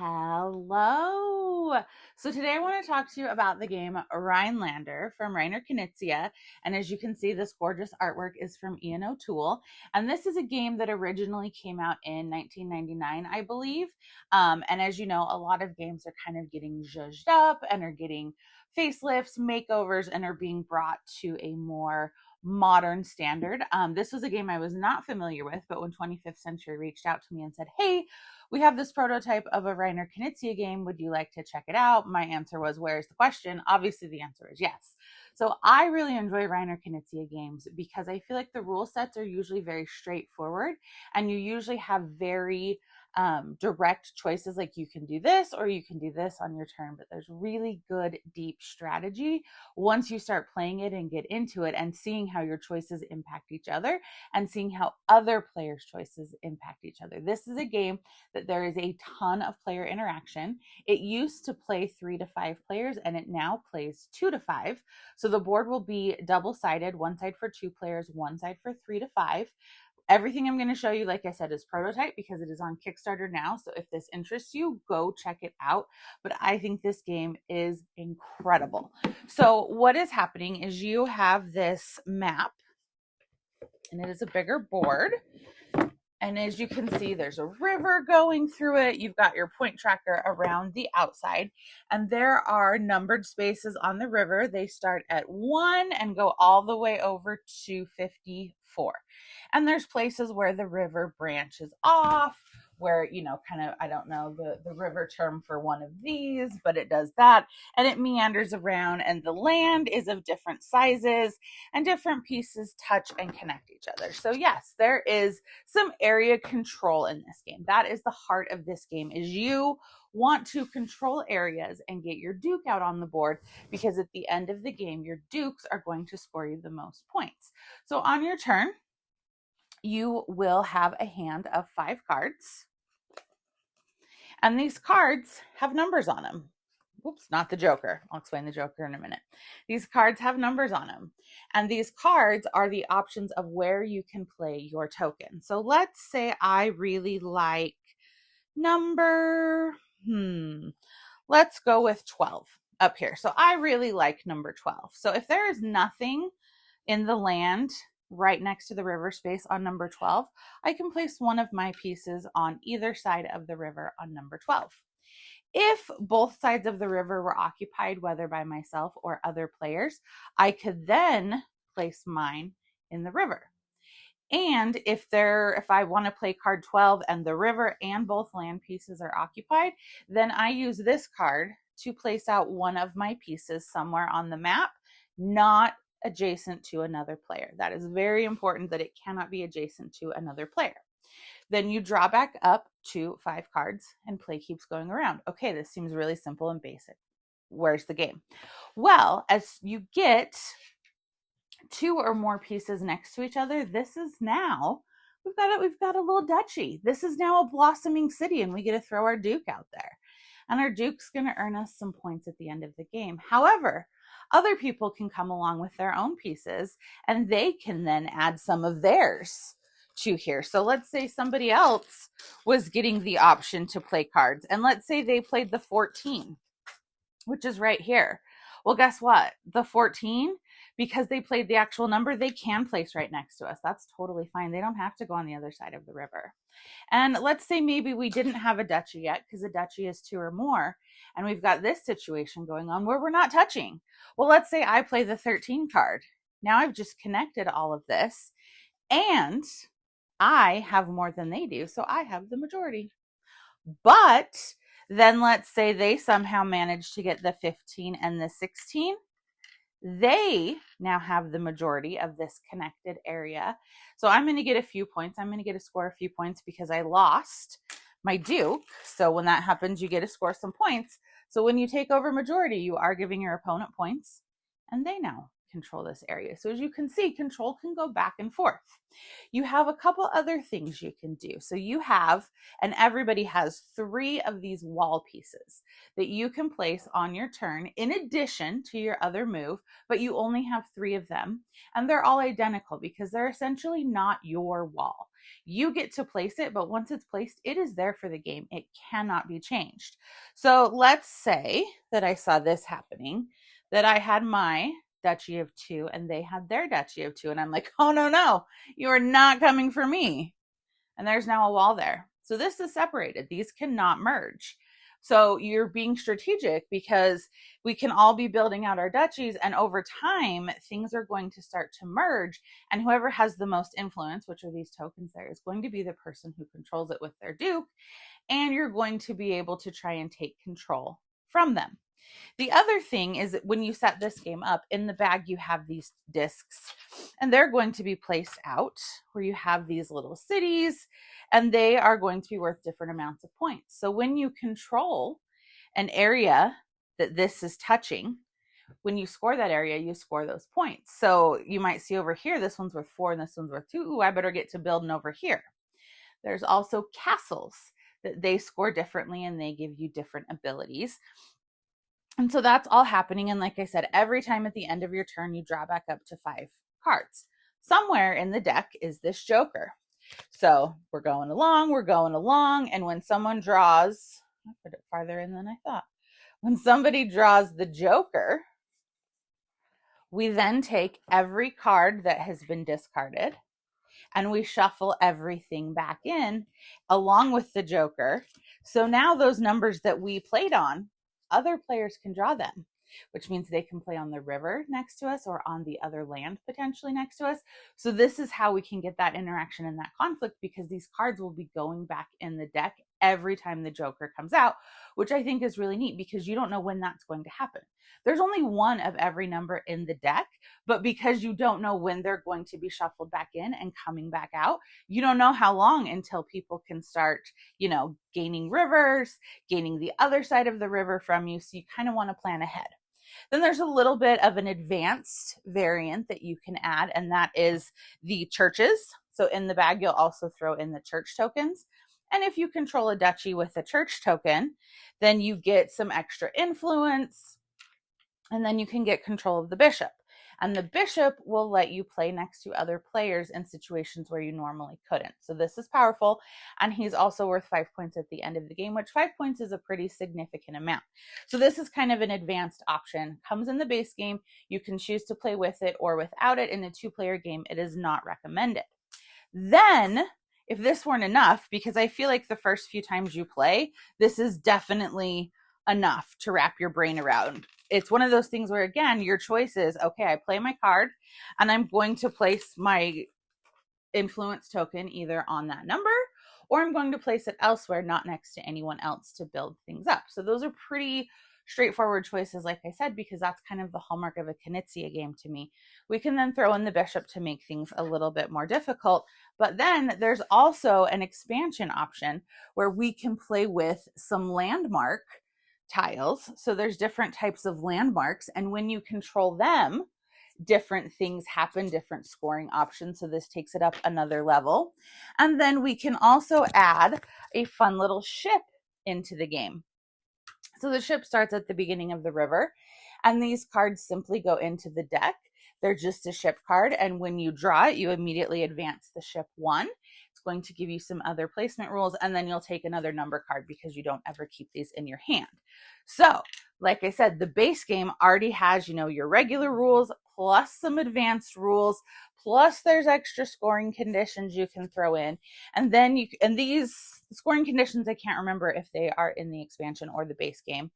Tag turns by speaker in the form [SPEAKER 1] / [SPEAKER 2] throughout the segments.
[SPEAKER 1] Hello. So today I want to talk to you about the game Rheinländer from Rainer Knizia. And as you can see, this gorgeous artwork is from Ian O'Toole. And this is a game that originally came out in 1999, I believe. And as you know, a lot of games are kind of getting zhuzhed up and are getting facelifts, makeovers, and are being brought to a more modern standard. This was a game I was not familiar with, but when 25th Century reached out to me and said, hey, we have this prototype of a Rainer Knizia game. Would you like to check it out? My answer was, where's the question? Obviously, the answer is yes. So I really enjoy Rainer Knizia games because I feel like the rule sets are usually very straightforward, and you usually have very direct choices, like you can do this or you can do this on your turn, but there's really good deep strategy once you start playing it and get into it and seeing how your choices impact each other and seeing how other players' choices impact each other. This is a game that there is a ton of player interaction. It used to play 3 to 5 players and it now plays 2 to 5. So the board will be double-sided, one side for 2 players, one side for 3 to 5. Everything I'm going to show you, like I said, is prototype because it is on Kickstarter now. So if this interests you, go check it out. But I think this game is incredible. So what is happening is you have this map, and it is a bigger board. And as you can see, there's a river going through it. You've got your point tracker around the outside, and there are numbered spaces on the river. They start at 1 and go all the way over to 54. And there's places where the river branches off, where, you know, kind of, I don't know the river term for one of these, but it does that. And it meanders around, and the land is of different sizes, and different pieces touch and connect each other. So yes, there is some area control in this game. That is the heart of this game, is you want to control areas and get your duke out on the board, because at the end of the game, your dukes are going to score you the most points. So on your turn, you will have a hand of 5 cards. And these cards have numbers on them. Oops, not the Joker. I'll explain the Joker in a minute. These cards have numbers on them. And these cards are the options of where you can play your token. So let's say I really like number, let's go with 12 up here. So I really like number 12. So if there is nothing in the land right next to the river space on number 12, I can place one of my pieces on either side of the river on number 12. If both sides of the river were occupied, whether by myself or other players, I could then place mine in the river. And if I want to play card 12 and the river and both land pieces are occupied, then I use this card to place out one of my pieces somewhere on the map, not adjacent to another player. That is very important, that it cannot be adjacent to another player. Then you draw back up to 5 cards and play keeps going around. Okay, this seems really simple and basic. Where's the game? Well, as you get 2 or more pieces next to each other, this is now, we've got a little duchy. This is now a blossoming city, and we get to throw our duke out there. And our duke's going to earn us some points at the end of the game. However, other people can come along with their own pieces, and they can then add some of theirs to here. So let's say somebody else was getting the option to play cards, and let's say they played the 14, which is right here. Well, guess what? The 14, because they played the actual number, they can place right next to us. That's totally fine. They don't have to go on the other side of the river. And let's say maybe we didn't have a duchy yet, because a duchy is 2 or more, and we've got this situation going on where we're not touching. Well, let's say I play the 13 card. Now I've just connected all of this, and I have more than they do, so I have the majority. But then let's say they somehow manage to get the 15 and the 16. They now have the majority of this connected area. So I'm going to get a few points. I'm going to get to score a few points because I lost my duke. So when that happens, you get to score some points. So when you take over majority, you are giving your opponent points, and they now control this area. So as you can see, control can go back and forth. You have a couple other things you can do. So you have, and everybody has 3 of these wall pieces that you can place on your turn in addition to your other move, but you only have 3 of them, and they're all identical because they're essentially not your wall. You get to place it, but once it's placed, it is there for the game. It cannot be changed. So let's say that I saw this happening, that I had my Duchy of 2 and they had their Duchy of 2. And I'm like, oh, no, you are not coming for me. And there's now a wall there. So this is separated. These cannot merge. So you're being strategic because we can all be building out our duchies, and over time, things are going to start to merge, and whoever has the most influence, which are these tokens there, is going to be the person who controls it with their duke, and you're going to be able to try and take control from them. The other thing is that when you set this game up, in the bag you have these discs, and they're going to be placed out where you have these little cities, and they are going to be worth different amounts of points. So when you control an area that this is touching, when you score that area, you score those points. So you might see over here, this one's worth 4 and this one's worth 2. Ooh, I better get to building over here. There's also castles that they score differently, and they give you different abilities. And so that's all happening. And like I said, every time at the end of your turn, you draw back up to 5 cards. Somewhere in the deck is this joker. So we're going along. And when someone draws, I put it farther in than I thought. When somebody draws the joker, we then take every card that has been discarded and we shuffle everything back in along with the joker. So now those numbers that we played on, other players can draw them, which means they can play on the river next to us or on the other land potentially next to us. So this is how we can get that interaction and that conflict, because these cards will be going back in the deck every time the joker comes out, which I think is really neat because you don't know when that's going to happen. There's only one of every number in the deck, but because you don't know when they're going to be shuffled back in and coming back out, you don't know how long until people can start, gaining rivers, gaining the other side of the river from you. So you kind of want to plan ahead. Then there's a little bit of an advanced variant that you can add, and that is the churches. So in the bag, you'll also throw in the church tokens. And if you control a duchy with a church token, then you get some extra influence, and then you can get control of the bishop. And the bishop will let you play next to other players in situations where you normally couldn't. So this is powerful. And he's also worth 5 points at the end of the game, which 5 points is a pretty significant amount. So this is kind of an advanced option. Comes in the base game. You can choose to play with it or without it. In a 2-player game, it is not recommended. Then, if this weren't enough, because I feel like the first few times you play, this is definitely enough to wrap your brain around. It's one of those things where, again, your choice is, okay, I play my card and I'm going to place my influence token either on that number or I'm going to place it elsewhere, not next to anyone else, to build things up. So those are pretty straightforward choices, like I said, because that's kind of the hallmark of a Knizia game to me. We can then throw in the bishop to make things a little bit more difficult, but then there's also an expansion option where we can play with some landmark tiles. So there's different types of landmarks, and when you control them, different things happen, different scoring options. So this takes it up another level. And then we can also add a fun little ship into the game. So the ship starts at the beginning of the river, and these cards simply go into the deck. They're just a ship card, and when you draw it, you immediately advance the ship 1. It's going to give you some other placement rules, and then you'll take another number card because you don't ever keep these in your hand. So, like I said, the base game already has, your regular rules plus some advanced rules, plus there's extra scoring conditions you can throw in. And then these scoring conditions, I can't remember if they are in the expansion or the base game.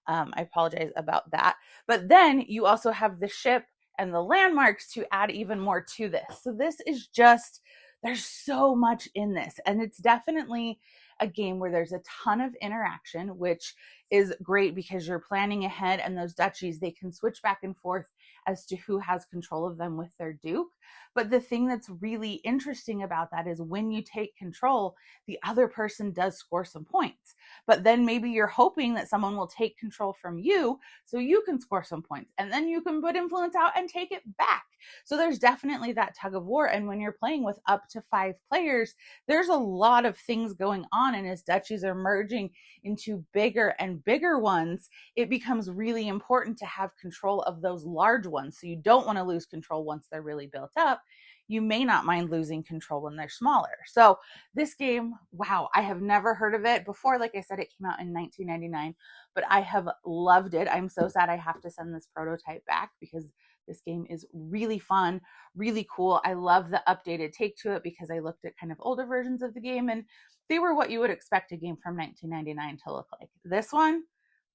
[SPEAKER 1] I apologize about that. But then you also have the ship and the landmarks to add even more to this. So this is just, there's so much in this, and it's definitely a game where there's a ton of interaction, which is great because you're planning ahead, and those duchies, they can switch back and forth as to who has control of them with their duke. But the thing that's really interesting about that is when you take control, the other person does score some points. But then maybe you're hoping that someone will take control from you so you can score some points, and then you can put influence out and take it back. So there's definitely that tug of war. And when you're playing with up to 5 players, there's a lot of things going on. And as duchies are merging into bigger and bigger ones, it becomes really important to have control of those large ones. So you don't want to lose control once they're really built up. you may not mind losing control when they're smaller. So this game, wow, I have never heard of it before. Like I said, it came out in 1999, but I have loved it. I'm so sad I have to send this prototype back because this game is really fun, really cool. I love the updated take to it because I looked at kind of older versions of the game and they were what you would expect a game from 1999 to look like. This one,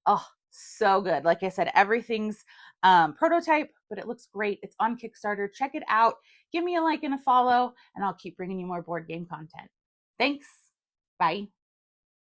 [SPEAKER 1] oh, so good. Like I said, everything's prototype, but it looks great. It's on Kickstarter. Check it out. Give me a like and a follow, and I'll keep bringing you more board game content. Thanks. Bye.